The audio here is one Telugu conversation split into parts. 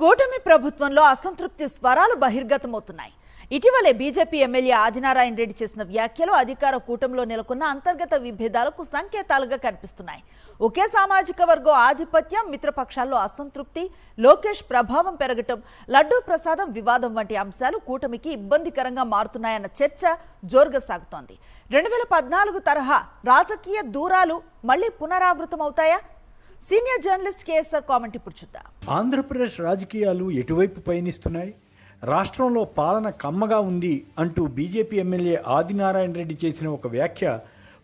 కూటమి ప్రభుత్వంలో అసంతృప్తి స్వరాలు బహిర్గతమవుతున్నాయి. ఇటీవలే బీజేపీ ఎమ్మెల్యే ఆదినారాయణ రెడ్డి చేసిన వ్యాఖ్యలు అధికార కూటమిలో నెలకొన్న అంతర్గత విభేదాలకు సంకేతాలుగా కనిపిస్తున్నాయి. ఒకే సామాజిక వర్గం ఆధిపత్యం, మిత్రపక్షాల్లో అసంతృప్తి, లోకేష్ ప్రభావం పెరగటం, లడ్డూ ప్రసాదం వివాదం వంటి అంశాలు కూటమికి ఇబ్బందికరంగా మారుతున్నాయన్న చర్చ జోరుగా సాగుతోంది. 2014 తరహా రాజకీయ దూరాలు మళ్లీ పునరావృతమవుతాయా? సీనియర్ జర్నలిస్ట్ కేఎస్ఆర్ కామెంట్ ఇప్పుడు చూద్దాం. ఆంధ్రప్రదేశ్ రాజకీయాలు ఎటువైపు పయనిస్తున్నాయి? రాష్ట్రంలో పాలన కమ్మగా ఉంది అంటూ బీజేపీ ఎమ్మెల్యే ఆదినారాయణ రెడ్డి చేసిన ఒక వ్యాఖ్య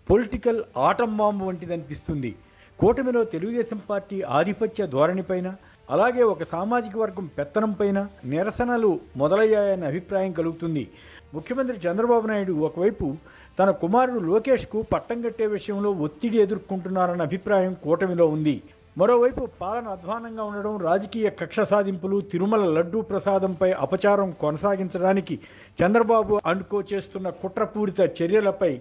పొలిటికల్ ఆటం బాంబు వంటిదనిపిస్తుంది. కూటమిలో తెలుగుదేశం పార్టీ ఆధిపత్య ధోరణిపైన, అలాగే ఒక సామాజిక వర్గం పెత్తనంపైన నిరసనలు మొదలయ్యాయన్న అభిప్రాయం కలుగుతుంది. ముఖ్యమంత్రి చంద్రబాబు నాయుడు ఒకవైపు తన కుమారుడు లోకేష్కు పట్టం కట్టే విషయంలో ఒత్తిడి ఎదుర్కొంటున్నారన్న అభిప్రాయం కూటమిలో ఉంది. మరోవైపు పాలన అధ్వానంగా ఉండడం, రాజకీయ కక్ష సాధింపులు, తిరుమల లడ్డూ ప్రసాదంపై అపచారం కొనసాగించడానికి చంద్రబాబు అండుకో చేస్తున్న కుట్రపూరిత చర్యలపై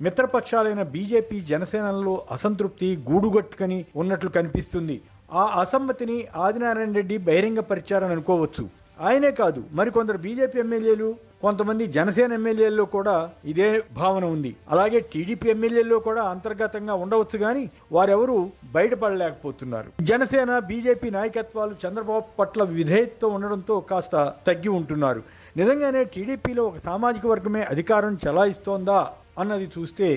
మిత్రపక్షాలైన బీజేపీ, జనసేనలో అసంతృప్తి గూడుగట్టుకని ఉన్నట్లు కనిపిస్తుంది. ఆ అసమ్మతిని ఆదినారాయణ రెడ్డి బహిరంగపరిచారని అనుకోవచ్చు. ఆయనే కాదు, మరికొందరు బీజేపీ ఎమ్మెల్యేలు, కొంతమంది జనసేన ఎమ్మెల్యేల్లో కూడా ఇదే భావన ఉంది. అలాగే టీడీపీ ఎమ్మెల్యేల్లో కూడా అంతర్గతంగా ఉండవచ్చు, కానీ వారెవరూ బయటపడలేకపోతున్నారు. జనసేన, బీజేపీ నాయకత్వాలు చంద్రబాబు పట్ల విధేయతతో ఉండడంతో కాస్త తగ్గి ఉంటున్నారు. నిజంగానే టీడీపీలో ఒక సామాజిక వర్గమే అధికారం చెలాయిస్తోందా అన్నది చూస్తే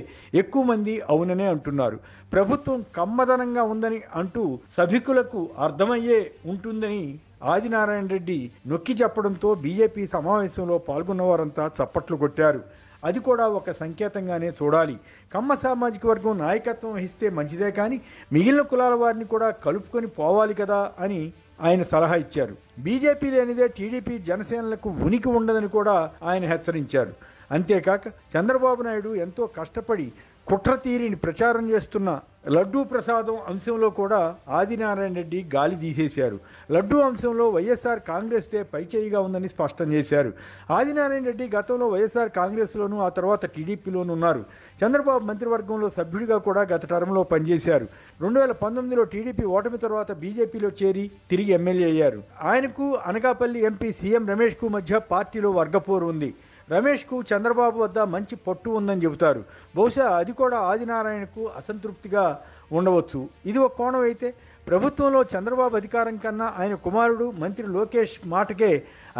ఎక్కువ మంది అవుననే అంటున్నారు. ప్రభుత్వం కమ్మదనంగా ఉందని అంటూ సభికులకు అర్థమయ్యే ఉంటుందని ఆదినారాయణ రెడ్డి నొక్కి చెప్పడంతో బీజేపీ సమావేశంలో పాల్గొన్న వారంతా చప్పట్లు కొట్టారు. అది కూడా ఒక సంకేతంగానే చూడాలి. కమ్మ సామాజిక వర్గం నాయకత్వం వహిస్తే మంచిదే, కానీ మిగిలిన కులాల వారిని కూడా కలుపుకొని పోవాలి కదా అని ఆయన సలహా ఇచ్చారు. బీజేపీ లేనిదే టీడీపీ, జనసేనలకు ఉనికి ఉండదని కూడా ఆయన హెచ్చరించారు. అంతేకాక చంద్రబాబు నాయుడు ఎంతో కష్టపడి కుట్ర తీరిని ప్రచారం చేస్తున్న లడ్డూ ప్రసాదం అంశంలో కూడా ఆదినారాయణ రెడ్డి గాలి తీసేశారు. లడ్డూ అంశంలో వైఎస్ఆర్ కాంగ్రెస్దే పైచేయిగా ఉందని స్పష్టం చేశారు. ఆదినారాయణ రెడ్డి గతంలో వైఎస్ఆర్ కాంగ్రెస్లోనూ, ఆ తర్వాత టీడీపీలోనూ ఉన్నారు. చంద్రబాబు మంత్రివర్గంలో సభ్యుడిగా కూడా గత టర్మ్లో పనిచేశారు. 2019లో టీడీపీ ఓటమి తర్వాత బీజేపీలో చేరి తిరిగి ఎమ్మెల్యే అయ్యారు. ఆయనకు అనకాపల్లి ఎంపీ సీఎం రమేష్కు మధ్య పార్టీలో వర్గపోరు ఉంది. రమేష్కు చంద్రబాబు వద్ద మంచి పట్టు ఉందని చెబుతారు. బహుశా అది కూడా ఆదినారాయణకు అసంతృప్తిగా ఉండవచ్చు. ఇది ఒక కోణం అయితే, ప్రభుత్వంలో చంద్రబాబు అధికారం కన్నా ఆయన కుమారుడు మంత్రి లోకేష్ మాటకే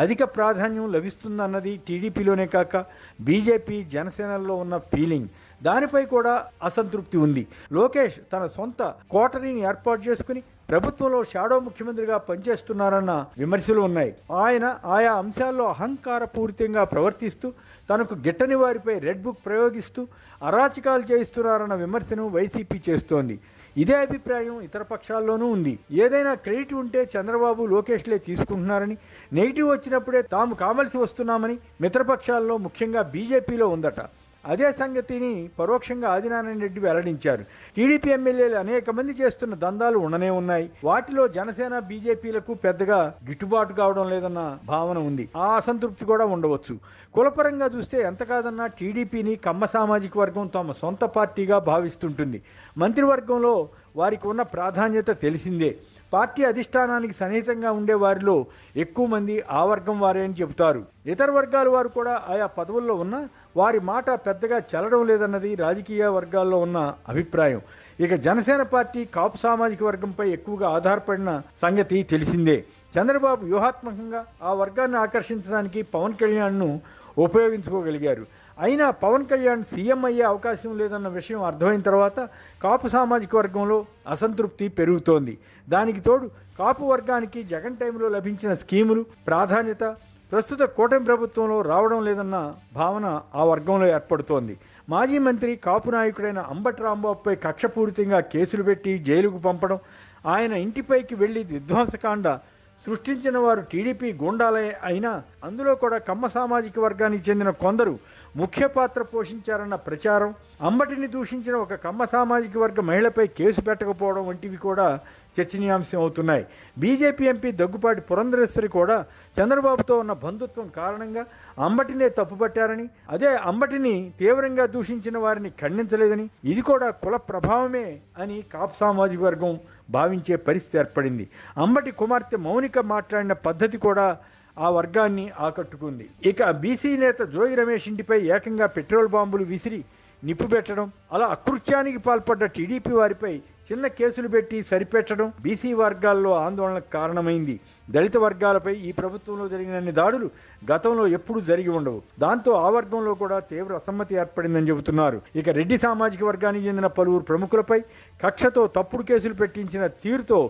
అధిక ప్రాధాన్యం లభిస్తుందన్నది టీడీపీలోనే కాక బీజేపీ, జనసేనల్లో ఉన్న ఫీలింగ్. దానిపై కూడా అసంతృప్తి ఉంది. లోకేష్ తన సొంత కోటరీని ఏర్పాటు చేసుకుని ప్రభుత్వంలో షాడో ముఖ్యమంత్రిగా పనిచేస్తున్నారన్న విమర్శలు ఉన్నాయి. ఆయన ఆయా అంశాల్లో అహంకారపూరితంగా ప్రవర్తిస్తూ తనకు గిట్టని వారిపై రెడ్ బుక్ ప్రయోగిస్తూ అరాచకాలు చేయిస్తున్నారన్న విమర్శను వైసీపీ చేస్తోంది. ఇదే అభిప్రాయం ఇతర పక్షాల్లోనూ ఉంది. ఏదైనా క్రెడిట్ ఉంటే చంద్రబాబు, లోకేష్లే తీసుకుంటున్నారని, నెగిటివ్ వచ్చినప్పుడే తాము కావలసి వస్తున్నామని మిత్రపక్షాల్లో ముఖ్యంగా బీజేపీలో ఉందట. అదే సంగతిని పరోక్షంగా ఆదినారాయణ రెడ్డి వెల్లడించారు. టీడీపీ ఎమ్మెల్యేలు అనేక మంది చేస్తున్న దందాలు ఉండనే ఉన్నాయి. వాటిలో జనసేన, బీజేపీలకు పెద్దగా గిట్టుబాటు కావడం లేదన్న భావన ఉంది. ఆ అసంతృప్తి కూడా ఉండవచ్చు. కులపరంగా చూస్తే ఎంత కాదన్నా టీడీపీని కమ్మ సామాజిక వర్గం తమ సొంత పార్టీగా భావిస్తుంటుంది. మంత్రివర్గంలో వారికి ఉన్న ప్రాధాన్యత తెలిసిందే. పార్టీ అధిష్టానానికి సన్నిహితంగా ఉండే వారిలో ఎక్కువ మంది ఆ వర్గం వారే అని చెబుతారు. ఇతర వర్గాల వారు కూడా ఆయా పదవుల్లో ఉన్నా వారి మాట పెద్దగా చెల్లడం లేదన్నది రాజకీయ వర్గాల్లో ఉన్న అభిప్రాయం. ఇక జనసేన పార్టీ కాపు సామాజిక వర్గంపై ఎక్కువగా ఆధారపడిన సంగతి తెలిసిందే. చంద్రబాబు వ్యూహాత్మకంగా ఆ వర్గాన్ని ఆకర్షించడానికి పవన్ కళ్యాణ్ను ఉపయోగించుకోగలిగారు. అయినా పవన్ కళ్యాణ్ సీఎం అయ్యే అవకాశం లేదన్న విషయం అర్థమైన తర్వాత కాపు సామాజిక వర్గంలో అసంతృప్తి పెరుగుతోంది. దానికి తోడు కాపు వర్గానికి జగన్ టైంలో లభించిన స్కీములు, ప్రాధాన్యత ప్రస్తుత కూటమి ప్రభుత్వంలో రావడం లేదన్న భావన ఆ వర్గంలో ఏర్పడుతోంది. మాజీ మంత్రి, కాపు నాయకుడైన అంబటి రాంబాబుపై కక్షపూరితంగా కేసులు పెట్టి జైలుకు పంపడం, ఆయన ఇంటిపైకి వెళ్లి విధ్వంసకాండ సృష్టించిన వారు టీడీపీ గూండాలే అయినా అందులో కూడా కమ్మ సామాజిక వర్గానికి చెందిన కొందరు ముఖ్య పాత్ర పోషించారన్న ప్రచారం, అంబటిని దూషించిన ఒక కమ్మ సామాజిక వర్గ మహిళపై కేసు పెట్టకపోవడం వంటివి కూడా చర్చనీయాంశం అవుతున్నాయి. బీజేపీ ఎంపీ దగ్గుపాటి పురంధరేశ్వరి కూడా చంద్రబాబుతో ఉన్న బంధుత్వం కారణంగా అంబటినే తప్పుపట్టారని, అదే అంబటిని తీవ్రంగా దూషించిన వారిని ఖండించలేదని, ఇది కూడా కుల ప్రభావమే అని కాపు సామాజిక వర్గం భావించే పరిస్థితి ఏర్పడింది. అంబటి కుమార్తె మౌనిక మాట్లాడిన పద్ధతి కూడా ఆ వర్గాన్ని ఆకట్టుకుంది. ఇక బీసీ నేత జోగి రమేష్ ఇంటిపై ఏకంగా పెట్రోల్ బాంబులు విసిరి నిప్పు పెట్టడం, అలా అకృత్యానికి పాల్పడ్డ టీడీపీ వారిపై చిన్న కేసులు పెట్టి సరిపెట్టడం బీసీ వర్గాల్లో ఆందోళనకు కారణమైంది. దళిత వర్గాలపై ఈ ప్రభుత్వంలో జరిగినన్ని దాడులు గతంలో ఎప్పుడూ జరిగి ఉండవు. దాంతో ఆ వర్గంలో కూడా తీవ్ర అసమ్మతి ఏర్పడిందని చెబుతున్నారు. ఇక రెడ్డి సామాజిక వర్గానికి చెందిన పలువురు ప్రముఖులపై కక్షతో తప్పుడు కేసులు పెట్టించిన తీరుతో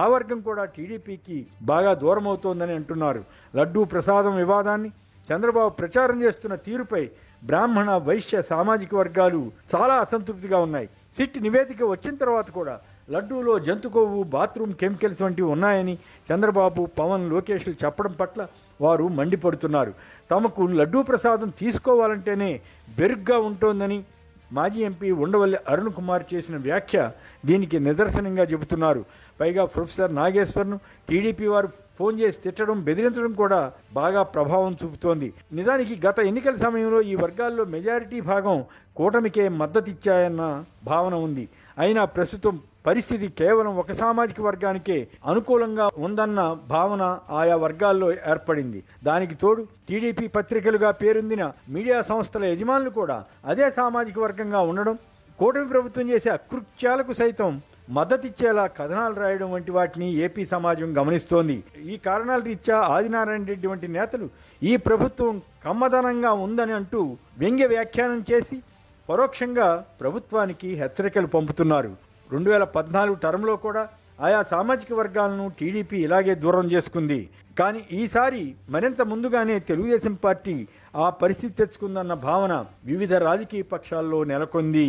ఆ వర్గం కూడా టీడీపీకి బాగా దూరం అవుతోందని అంటున్నారు. లడ్డూ ప్రసాదం వివాదాన్ని చంద్రబాబు ప్రచారం చేస్తున్న తీరుపై బ్రాహ్మణ వైశ్య సామాజిక వర్గాలు చాలా అసంతృప్తిగా ఉన్నాయి. సిట్ నివేదిక వచ్చిన తర్వాత కూడా లడ్డూలో జంతు కొవ్వు, బాత్రూమ్ కెమికల్స్ వంటివి ఉన్నాయని చంద్రబాబు, పవన్, లోకేష్లు చెప్పడం పట్ల వారు మండిపడుతున్నారు. తమకు లడ్డూ ప్రసాదం తీసుకోవాలంటేనే బెరుగ్గా ఉంటోందని మాజీ ఎంపీ ఉండవల్లి అరుణ్ కుమార్ చేసిన వ్యాఖ్య దీనికి నిదర్శనంగా చెబుతున్నారు. పైగా ప్రొఫెసర్ నాగేశ్వర్ను టీడీపీ వారు ఫోన్ చేసి తిట్టడం, బెదిరించడం కూడా బాగా ప్రభావం చూపుతోంది. నిజానికి గత ఎన్నికల సమయంలో ఈ వర్గాల్లో మెజారిటీ భాగం కూటమికే మద్దతిచ్చాయన్న భావన ఉంది. అయినా ప్రస్తుతం పరిస్థితి కేవలం ఒక సామాజిక వర్గానికే అనుకూలంగా ఉందన్న భావన ఆయా వర్గాల్లో ఏర్పడింది. దానికి తోడు టీడీపీ పత్రికలుగా పేరొందిన మీడియా సంస్థల యజమానులు కూడా అదే సామాజిక వర్గంగా ఉండడం, కూటమి ప్రభుత్వం చేసే అకృత్యాలకు సైతం మద్దతిచ్చేలా కథనాలు రాయడం వంటి వాటిని ఏపీ సమాజం గమనిస్తోంది. ఈ కారణాల రీత్యా ఆదినారాయణ రెడ్డి వంటి నేతలు ఈ ప్రభుత్వం కమ్మదనంగా ఉందని అంటూ వ్యంగ్య వ్యాఖ్యానం చేసి పరోక్షంగా ప్రభుత్వానికి హెచ్చరికలు పంపుతున్నారు. 2014 టర్మ్లో కూడా ఆయా సామాజిక వర్గాలను టీడీపీ ఇలాగే దూరం చేసుకుంది. కానీ ఈసారి మరింత ముందుగానే తెలుగుదేశం పార్టీ ఆ పరిస్థితి తెచ్చుకుందన్న భావన వివిధ రాజకీయ పక్షాల్లో నెలకొంది.